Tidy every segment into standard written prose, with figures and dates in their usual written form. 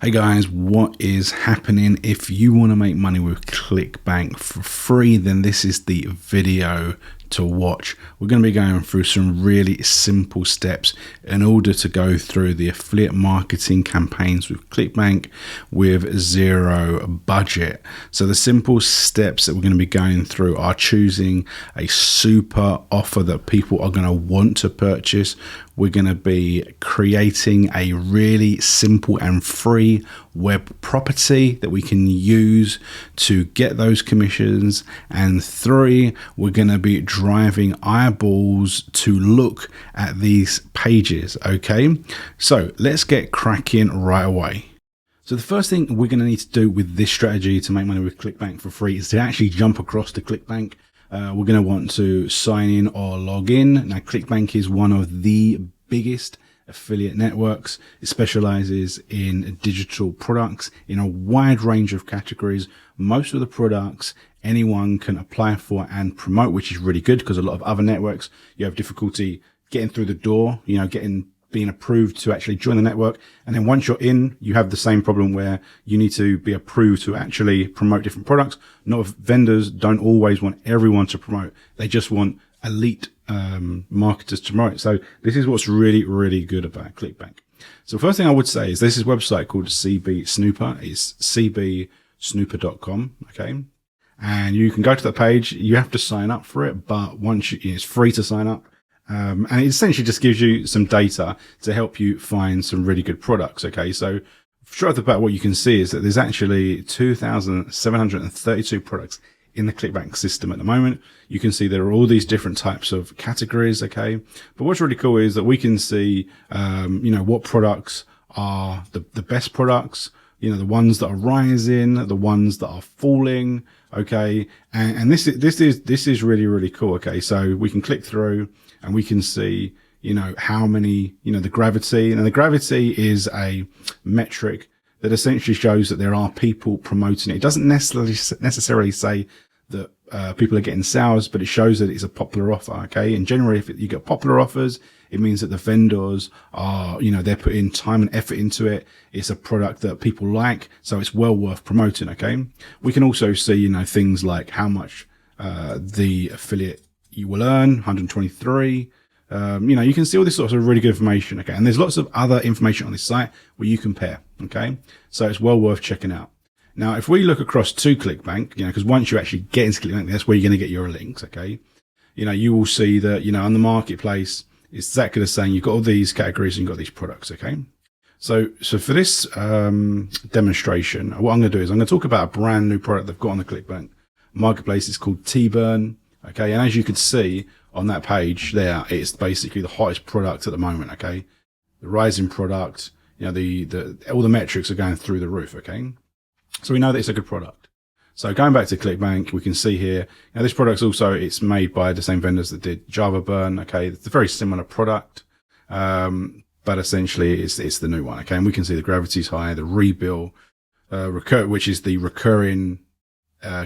Hey guys, what is happening? If you want to make money with Clickbank for free, then this is the video to watch. We're going to be going through some really simple steps in order to go through the affiliate marketing campaigns with Clickbank with zero budget. So the simple steps that we're going to be going through are choosing a super offer that people are going to want to purchase. We're going to be creating a really simple and free web property that we can use to get those commissions. And 3, we're going to be driving eyeballs to look at these pages. Okay, so let's get cracking right away. So the first thing we're going to need to do with this strategy to make money with Clickbank for free is to actually jump across to Clickbank. We're going to want to sign in or log in. Now, Clickbank is one of the biggest affiliate networks. It specializes in digital products in a wide range of categories. Most of the products anyone can apply for and promote, which is really good because a lot of other networks, you have difficulty getting through the door, being approved to actually join the network. And then once you're in, you have the same problem where you need to be approved to actually promote different products. Not vendors don't always want everyone to promote. They just want elite marketers to promote. So this is what's really, really good about Clickbank. So first thing I would say is this is a website called CB Snooper. It's cbsnooper.com. Okay. And you can go to that page. You have to sign up for it, but it's free to sign up. And it essentially just gives you some data to help you find some really good products. Okay. So straight off the bat, what you can see is that there's actually 2,732 products in the Clickbank system at the moment. You can see there are all these different types of categories. Okay. But what's really cool is that we can see, what products are the best products, the ones that are rising, the ones that are falling. Okay. And this is really, really cool. Okay. So we can click through and we can see, how many, the gravity, and the gravity is a metric that essentially shows that there are people promoting it. It doesn't necessarily say that people are getting sales, but it shows that it's a popular offer. Okay. And generally, if you get popular offers, it means that the vendors are, they're putting time and effort into it. It's a product that people like, so it's well worth promoting. Okay. We can also see, things like how much the affiliate you will earn, 123. You can see all this sorts of really good information. Okay. And there's lots of other information on this site where you compare. Okay. So it's well worth checking out. Now, if we look across to Clickbank, because once you actually get into Clickbank, that's where you're going to get your links. Okay. You will see that, on the marketplace, it's exactly the same. You've got all these categories and you've got these products. Okay. So for this, demonstration, what I'm going to do is I'm going to talk about a brand new product they've got on the Clickbank marketplace. It's called T-Burn. Okay. And as you can see on that page there, it's basically the hottest product at the moment. Okay. The rising product, all the metrics are going through the roof. Okay. So we know that it's a good product. So going back to Clickbank, we can see here, this product's also, it's made by the same vendors that did Java Burn. Okay. It's a very similar product. But essentially it's the new one. Okay. And we can see the gravity's high, the rebill, which is the recurring,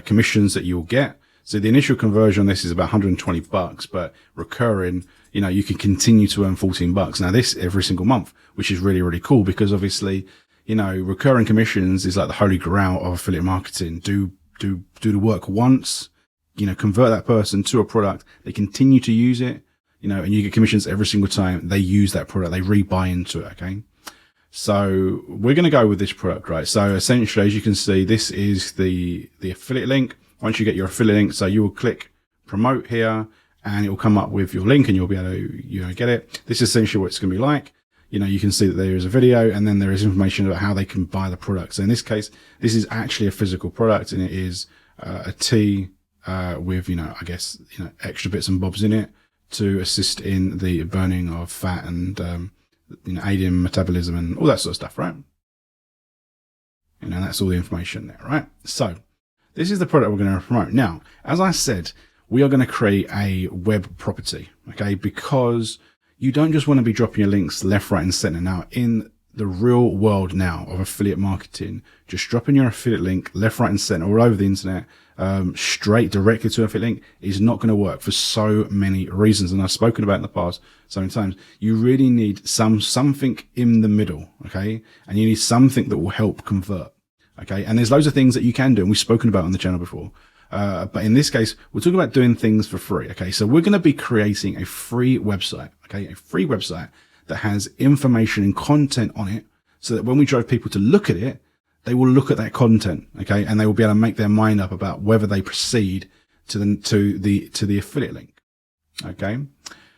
commissions that you'll get. So the initial conversion on this is about $120, but recurring, you can continue to earn $14. Now this every single month, which is really, really cool because obviously, recurring commissions is like the holy grail of affiliate marketing. Do the work once, convert that person to a product. They continue to use it, and you get commissions every single time they use that product. They rebuy into it. Okay. So we're going to go with this product, right? So essentially, as you can see, this is the affiliate link. Once you get your affiliate link, so you will click promote here and it will come up with your link and you'll be able to, get it. This is essentially what it's going to be like. You can see that there is a video and then there is information about how they can buy the product. So in this case, this is actually a physical product and it is a tea with, extra bits and bobs in it to assist in the burning of fat and, aiding metabolism and all that sort of stuff, right? And that's all the information there, right? So this is the product we're going to promote. Now, as I said, we are going to create a web property, okay? Because you don't just want to be dropping your links left, right, and center. Now, in the real world now of affiliate marketing, just dropping your affiliate link left, right, and center all over the internet straight directly to affiliate link is not going to work for so many reasons. And I've spoken about it in the past so many times. You really need something in the middle. Okay. And you need something that will help convert. Okay. And there's loads of things that you can do. And we've spoken about on the channel before. But in this case, we're talking about doing things for free. Okay. So we're going to be creating a free website. Okay. A free website that has information and content on it so that when we drive people to look at it, they will look at that content. Okay. And they will be able to make their mind up about whether they proceed to the affiliate link. Okay.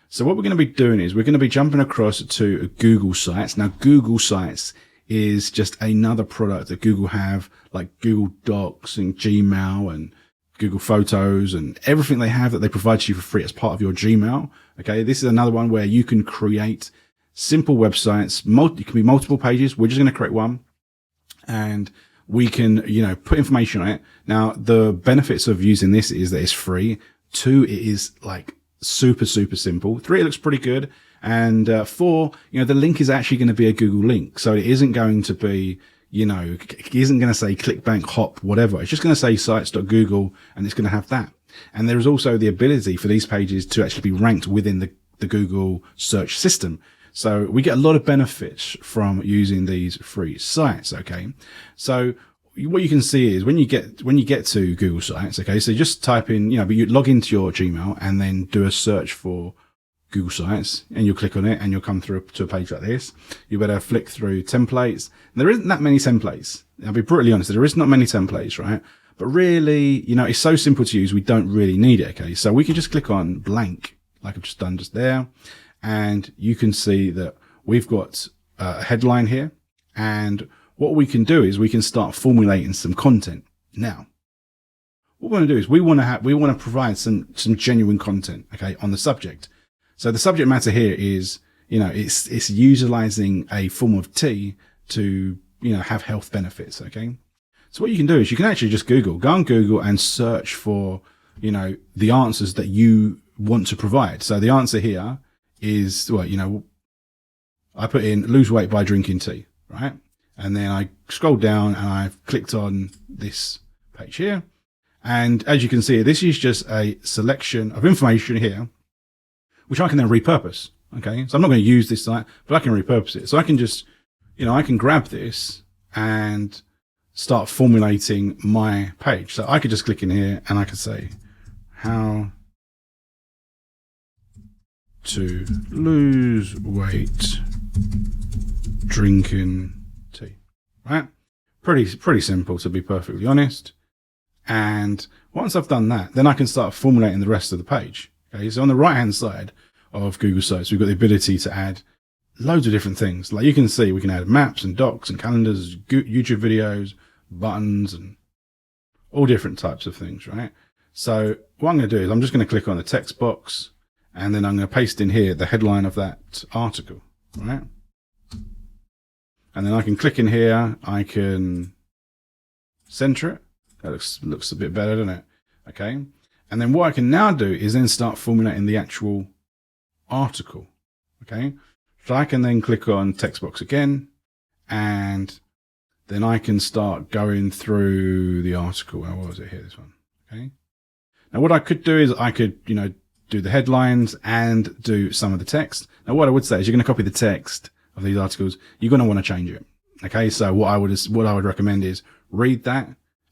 So what we're going to be doing is we're going to be jumping across to Google Sites. Now, Google Sites is just another product that Google have, like Google Docs and Gmail and Google Photos and everything they have that they provide to you for free as part of your Gmail. Okay. This is another one where you can create simple websites. It can be multiple pages. We're just going to create one and we can, put information on it. Now, the benefits of using this is that it's free. 2, it is like super, super simple. 3, it looks pretty good. And 4, the link is actually going to be a Google link. So it isn't going to be, it isn't going to say Clickbank, Hop, whatever. It's just going to say sites.google and it's going to have that. And there is also the ability for these pages to actually be ranked within the Google search system. So we get a lot of benefits from using these free sites. Okay. So what you can see is when you get to Google Sites, okay, so just type in, but you log into your Gmail and then do a search for Google Sites and you'll click on it and you'll come through to a page like this. You better flick through templates. There isn't that many templates. I'll be brutally honest. There is not many templates, right? But really, it's so simple to use. We don't really need it. Okay. So we can just click on blank like I've just done just there. And you can see that we've got a headline here. And what we can do is we can start formulating some content. Now, what we want to do is we want to provide some genuine content, okay, on the subject. So the subject matter here is, it's utilizing a form of tea to, have health benefits. Okay. So what you can do is you can actually just go on Google and search for, the answers that you want to provide. So the answer here is, I put in lose weight by drinking tea, right? And then I scrolled down and I've clicked on this page here. And as you can see, this is just a selection of information here, which I can then repurpose. Okay. So I'm not going to use this site, but I can repurpose it. So I can just, I can grab this and start formulating my page. So I could just click in here and I could say, how to lose weight drinking tea, right? Pretty simple, to be perfectly honest. And once I've done that, then I can start formulating the rest of the page. Okay. So on the right hand side of Google Sites, we've got the ability to add loads of different things. Like you can see, we can add maps and docs and calendars, YouTube videos, buttons, and all different types of things, right? So what I'm going to do is I'm just going to click on the text box and then I'm going to paste in here the headline of that article, right? And then I can click in here. I can center it. That looks a bit better, doesn't it? Okay. And then what I can now do is then start formulating the actual article. Okay. So I can then click on text box again, and then I can start going through the article. What was it here? This one. Okay. Now what I could do is I could, do the headlines and do some of the text. Now what I would say is you're going to copy the text of these articles. You're going to want to change it. Okay. So what I would recommend is read that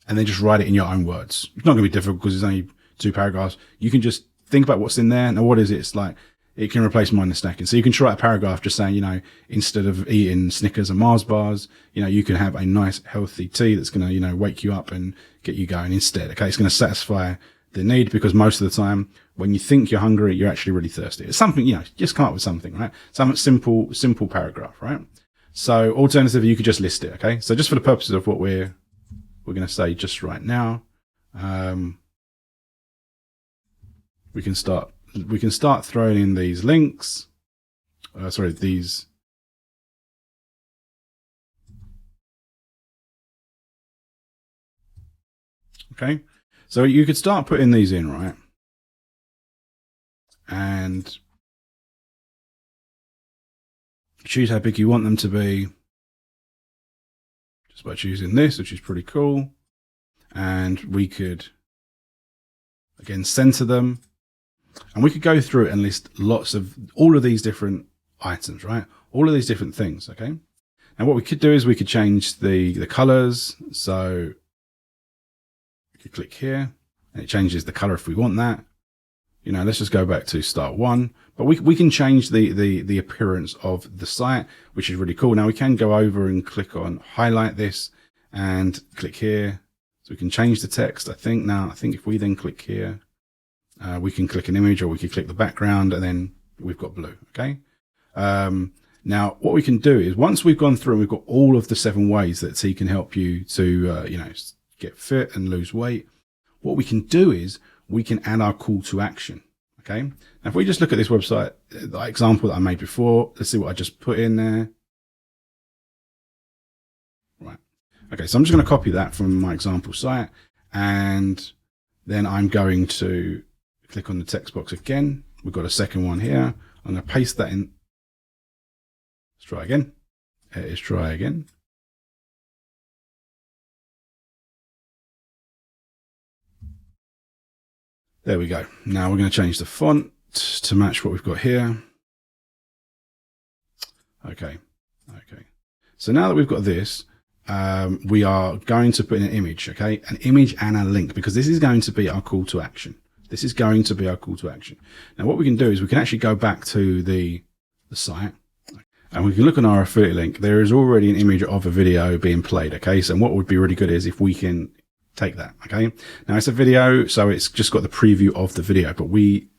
and then just write it in your own words. It's not going to be difficult because it's only 2 paragraphs. You can just think about what's in there. Now what is it? It's like, it can replace mindless snacking. So you can write a paragraph just saying, instead of eating Snickers and Mars bars, you can have a nice healthy tea that's going to, wake you up and get you going instead. Okay. It's going to satisfy the need, because most of the time when you think you're hungry, you're actually really thirsty. It's something, just come up with something, right? Some simple paragraph, right? So alternatively, you could just list it. Okay. So just for the purposes of what we're going to say just right now, we can start throwing in these links. These. Okay. So you could start putting these in, right? And choose how big you want them to be. Just by choosing this, which is pretty cool. And we could Again, center them. And we could go through and list lots of all of these different items, right? All of these different things, okay? And what we could do is we could change the colors. So we could click here and it changes the color if we want that. You know, let's just go back to start one, but we can change the appearance of the site, which is really cool. Now we can go over and click on highlight this and click here. So we can change the text. I think if we then click here, we can click an image or we could click the background and then we've got blue. Okay. Now what we can do is once we've gone through and we've got all of the 7 ways that T can help you to, you know, get fit and lose weight, what we can do is we can add our call to action. Okay. Now, if we just look at this website, the example that I made before, let's see what I just put in there. Right. Okay. So I'm just going to copy that from my example site. And then I'm going to click on the text box again. We've got a second one here. I'm going to paste that in. Let's try again. Let's try again. There we go. Now we're going to change the font to match what we've got here. Okay. Okay. So now that we've got this, we are going to put in an image, okay? An image and a link, because this is going to be our call to action. This is going to be our call to action. Now what we can do is we can actually go back to the site and we can look on our affiliate link. There is already an image of a video being played, okay? So what would be really good is if we can take that, okay? Now it's a video, so it's just got the preview of the video, but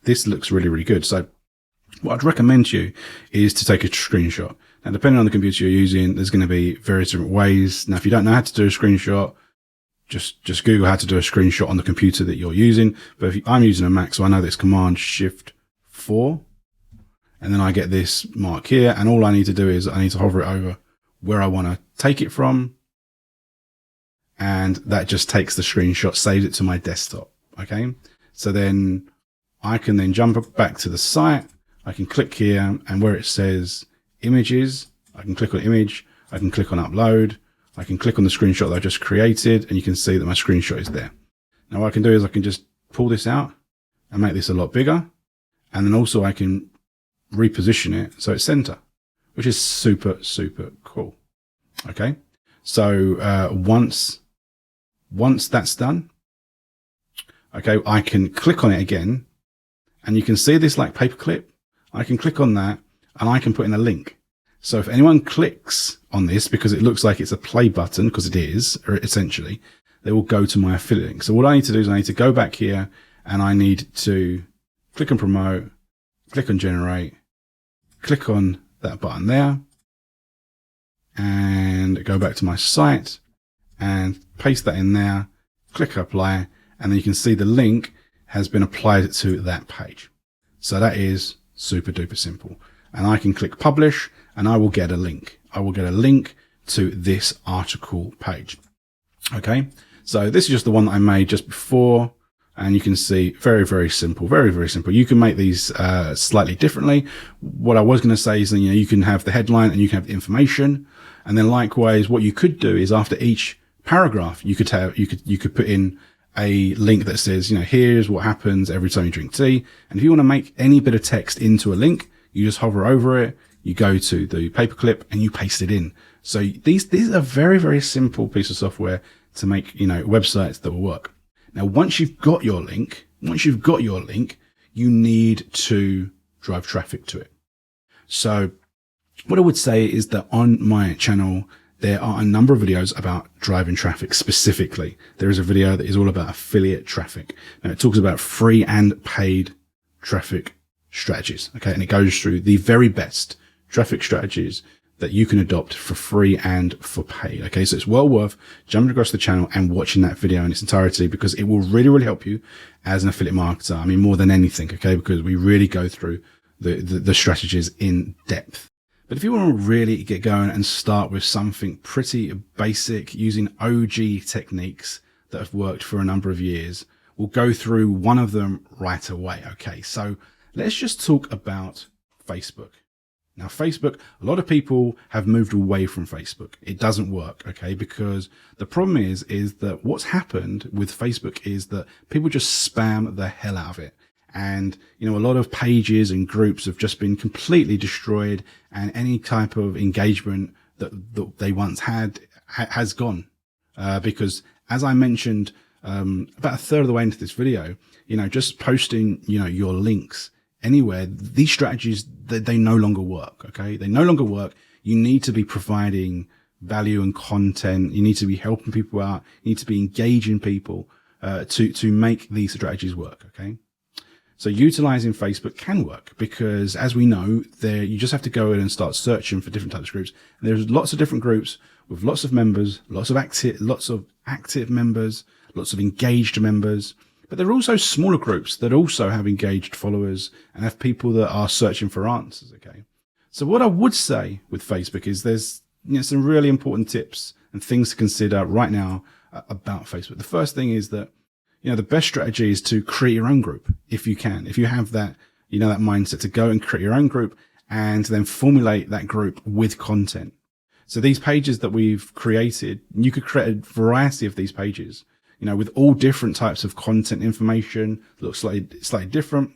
this looks really, really good. So what I'd recommend to you is to take a screenshot. Now, depending on the computer you're using, there's going to be various different ways. Now, if you don't know how to do a screenshot, just Google how to do a screenshot on the computer that you're using. But I'm using a Mac, so I know that it's Command-Shift-4. And then I get this mark here. And all I need to do is I need to hover it over where I want to take it from. And that just takes the screenshot, saves it to my desktop. Okay. So then I can then jump back to the site. I can click here and where it says images, I can click on image. I can click on upload. I can click on the screenshot that I just created and you can see that my screenshot is there. Now what I can do is I can just pull this out and make this a lot bigger. And then also I can reposition it so it's center, which is super, super cool. Okay. So, once that's done, okay, I can click on it again and you can see this like paperclip. I can click on that and I can put in a link. So if anyone clicks on this, because it looks like it's a play button, because it is, or essentially, they will go to my affiliate link. So what I need to do is I need to go back here and I need to click on promote, click on generate, click on that button there and go back to my site and paste that in there, click apply, and then you can see the link has been applied to that page. So that is super duper simple. And I can click publish and I will get a link. I will get a link to this article page. Okay. So this is just the one that I made just before. And you can see very, very simple, very, very simple. You can make these slightly differently. What I was going to say is, you can have the headline and you can have the information. And then likewise, what you could do is after each paragraph, you could put in a link that says, here's what happens every time you drink tea. And if you want to make any bit of text into a link, you just hover over it, you go to the paperclip and you paste it in. So these are very, very simple piece of software to make, websites that will work. Now, once you've got your link, you need to drive traffic to it. So what I would say is that on my channel, there are a number of videos about driving traffic specifically. There is a video that is all about affiliate traffic. Now, it talks about free and paid traffic strategies. Okay. And it goes through the very best traffic strategies that you can adopt for free and for paid. Okay. So it's well worth jumping across the channel and watching that video in its entirety because it will really, really help you as an affiliate marketer. I mean, more than anything. Okay. Because we really go through the strategies in depth. But if you want to really get going and start with something pretty basic using OG techniques that have worked for a number of years, we'll go through one of them right away. Okay. So let's just talk about Facebook. Now, Facebook, a lot of people have moved away from Facebook. It doesn't work, okay? Because the problem is that what's happened with Facebook is that people just spam the hell out of it. And, a lot of pages and groups have just been completely destroyed, and any type of engagement that they once had has gone. Because as I mentioned, about a third of the way into this video, just posting, your links anywhere, these strategies, they no longer work. Okay. They no longer work. You need to be providing value and content. You need to be helping people out. You need to be engaging people, to make these strategies work. Okay. So utilizing Facebook can work because, as we know, you just have to go in and start searching for different types of groups. And there's lots of different groups with lots of members, lots of active members, lots of engaged members. But there are also smaller groups that also have engaged followers and have people that are searching for answers. Okay. So what I would say with Facebook is there's some really important tips and things to consider right now about Facebook. The first thing is that the best strategy is to create your own group if you can. If you have that, that mindset to go and create your own group and then formulate that group with content. So these pages that we've created, you could create a variety of these pages, with all different types of content information, looks slightly different,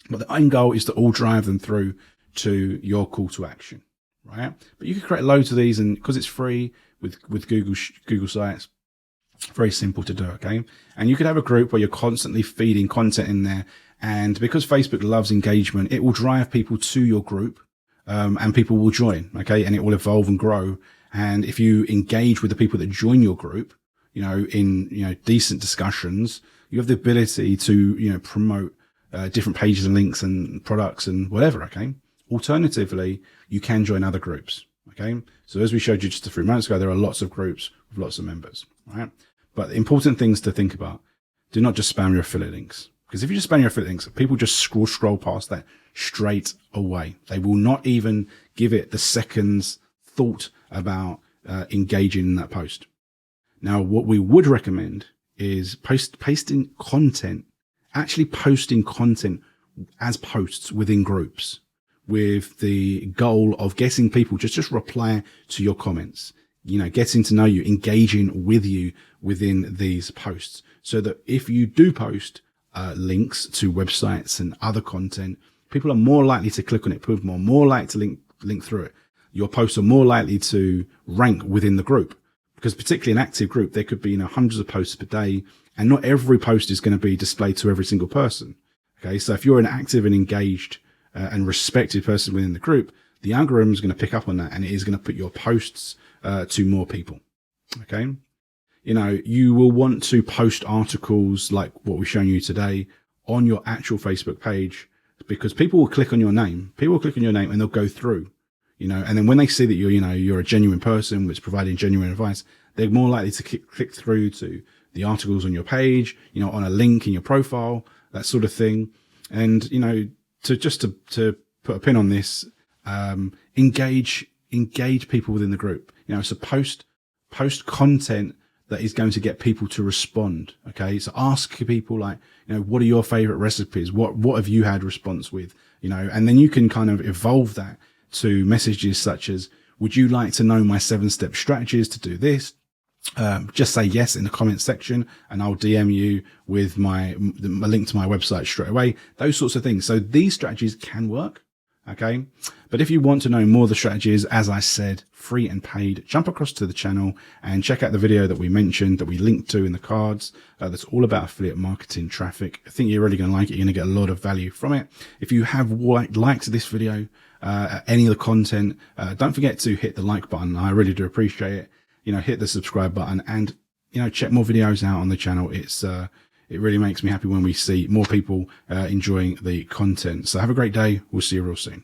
but the end goal is to all drive them through to your call to action, right? But you could create loads of these, and because it's free with Google Sites, very simple to do, okay? And you could have a group where you're constantly feeding content in there. And because Facebook loves engagement, it will drive people to your group, and people will join, okay? And it will evolve and grow. And if you engage with the people that join your group, in, decent discussions, you have the ability to, promote, different pages and links and products and whatever, okay? Alternatively, you can join other groups, okay? So as we showed you just a few moments ago, there are lots of groups with lots of members, right? But important things to think about: do not just spam your affiliate links, because if you just spam your affiliate links, people just scroll past that straight away. They will not even give it the second's thought about engaging in that post. Now, what we would recommend is posting content, actually posting content as posts within groups, with the goal of getting people just reply to your comments, getting to know you, engaging with you within these posts, so that if you do post links to websites and other content, people are more likely to click on it, people are more likely to link through it. Your posts are more likely to rank within the group, because particularly an active group, there could be hundreds of posts per day, and not every post is going to be displayed to every single person. Okay, so if you're an active and engaged and respected person within the group, the algorithm is going to pick up on that, and it is going to put your posts to more people. Okay, you will want to post articles like what we've shown you today on your actual Facebook page, because people will click on your name. People will click on your name and they'll go through. And then when they see that you're a genuine person that's providing genuine advice, they're more likely to click through to the articles on your page, on a link in your profile, that sort of thing. And, to put a pin on this, engage people within the group. So post content that is going to get people to respond. Okay. So ask people like, what are your favorite recipes? What have you had response with, and then you can kind of evolve that to messages such as, would you like to know my 7-step strategies to do this? Just say yes in the comment section, and I'll DM you with my link to my website straight away. Those sorts of things. So these strategies can work. Okay. But if you want to know more of the strategies, as I said, free and paid, jump across to the channel and check out the video that we mentioned, that we linked to in the cards. That's all about affiliate marketing traffic. I think you're really going to like it. You're going to get a lot of value from it. If you have liked this video, any of the content, don't forget to hit the like button. I really do appreciate it. Hit the subscribe button, and, check more videos out on the channel. It really makes me happy when we see more people enjoying the content. So have a great day. We'll see you real soon.